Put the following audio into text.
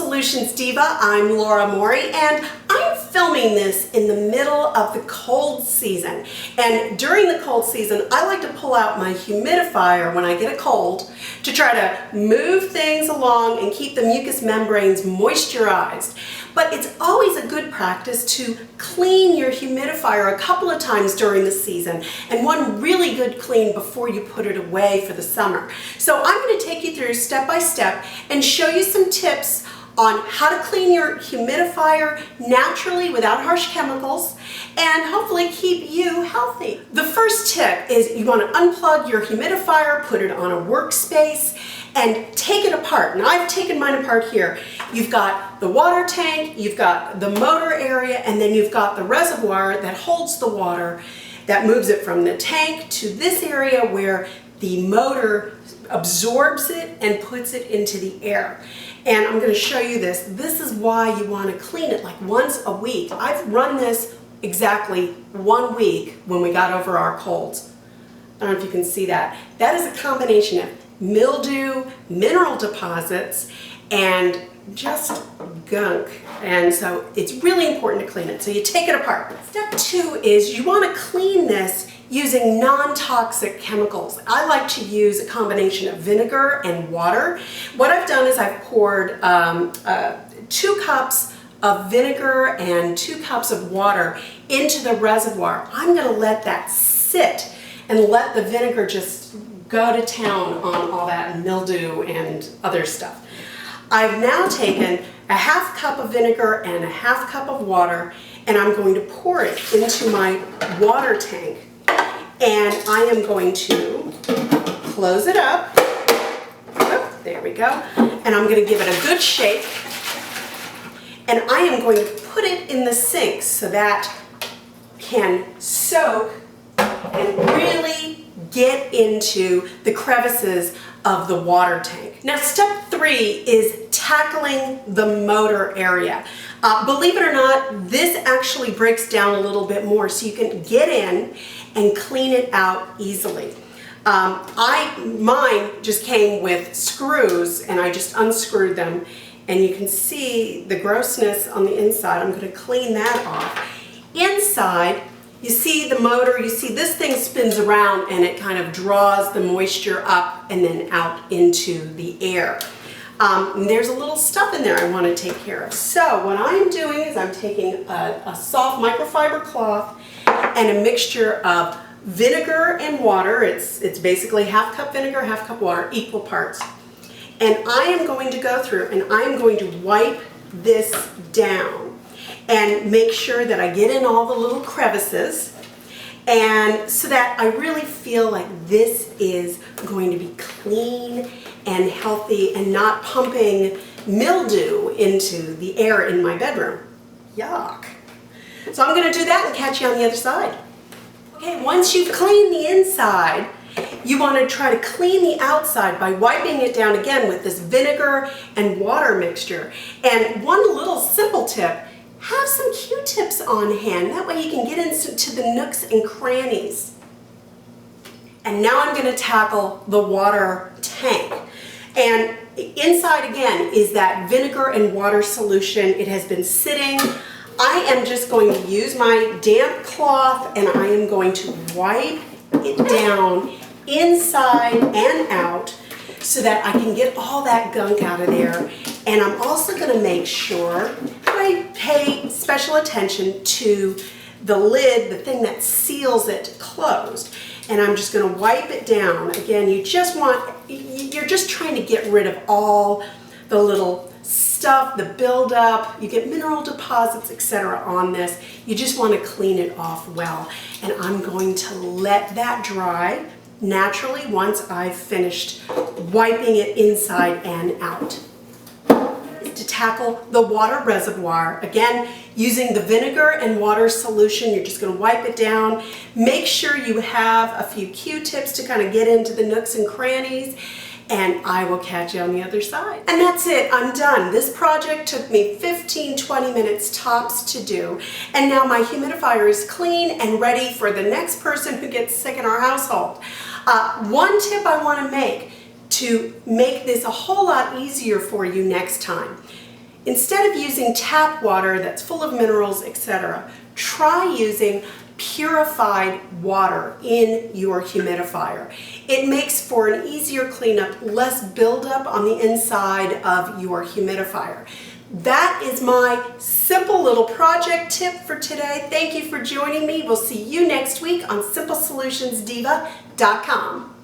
Solutions Diva. I'm Laura Mori, and I'm filming this in the middle of the cold season. And during the cold season, I like to pull out my humidifier when I get a cold to try to move things along and keep the mucous membranes moisturized. But it's always a good practice to clean your humidifier a couple of times during the season, and one really good clean before you put it away for the summer. So I'm going to take you through step by step and show you some tips on how to clean your humidifier naturally without harsh chemicals and hopefully keep you healthy. The first tip is you want to unplug your humidifier, put it on a workspace, and take it apart. Now I've taken mine apart here. You've got the water tank, you've got the motor area, and then you've got the reservoir that holds the water that moves it from the tank to this area where the motor absorbs it and puts it into the air. And I'm going to show you this. This is why you want to clean it like once a week. I've run this exactly 1 week when we got over our colds. I don't know if you can see that. That is a combination of mildew, mineral deposits, and just gunk. And so it's really important to clean it. So you take it apart. Step 2 is you want to clean this using non-toxic chemicals. I like to use a combination of vinegar and water. What I've done is I've poured 2 cups of vinegar and 2 cups of water into the reservoir. I'm going to let that sit and let the vinegar just go to town on all that mildew and other stuff. I've now taken a half cup of vinegar and a half cup of water, and I'm going to pour it into my water tank. And I am going to close it up. Oh, there we go. And I'm going to give it a good shake. And I am going to put it in the sink so that can soak and really get into the crevices of the water tank. Now, step 3 is tackling the motor area. Believe it or not, this actually breaks down a little bit more so you can get in and clean it out easily. Mine just came with screws, and I just unscrewed them, and you can see the grossness on the inside. I'm going to clean that off. Inside, you see the motor, you see this thing spins around and it kind of draws the moisture up and then out into the air. And there's a little stuff in there I want to take care of. So what I'm doing is I'm taking a soft microfiber cloth and a mixture of vinegar and water. It's basically half cup vinegar, half cup water, equal parts. And I am going to go through and I'm going to wipe this down and make sure that I get in all the little crevices, and so that I really feel like this is going to be clean and healthy and not pumping mildew into the air in my bedroom. Yuck. So I'm going to do that and catch you on the other side. Okay, once you've cleaned the inside, you want to try to clean the outside by wiping it down again with this vinegar and water mixture. And one little simple tip, have some Q-tips on hand. That way you can get into the nooks and crannies. And now I'm going to tackle the water tank. And inside again is that vinegar and water solution. It has been sitting. I am just going to use my damp cloth and I am going to wipe it down inside and out so that I can get all that gunk out of there. And I'm also going to make sure that I pay special attention to the lid, the thing that seals it closed. And I'm just going to wipe it down. Again, you're just trying to get rid of all the little stuff, the buildup. You get mineral deposits, etc. on this. You just want to clean it off well. And I'm going to let that dry naturally once I've finished wiping it inside and out. To tackle the water reservoir, again, using the vinegar and water solution, you're just going to wipe it down. Make sure you have a few Q-tips to kind of get into the nooks and crannies, and I will catch you on the other side. And that's it, I'm done. This project took me 15-20 minutes tops to do, and now my humidifier is clean and ready for the next person who gets sick in our household. One tip I want to make to make this a whole lot easier for you next time instead of using tap water that's full of minerals, etc., try using purified water in your humidifier. It makes for an easier cleanup, less buildup on the inside of your humidifier. That is my simple little project tip for today. Thank you for joining me. We'll see you next week on SimpleSolutionsDiva.com.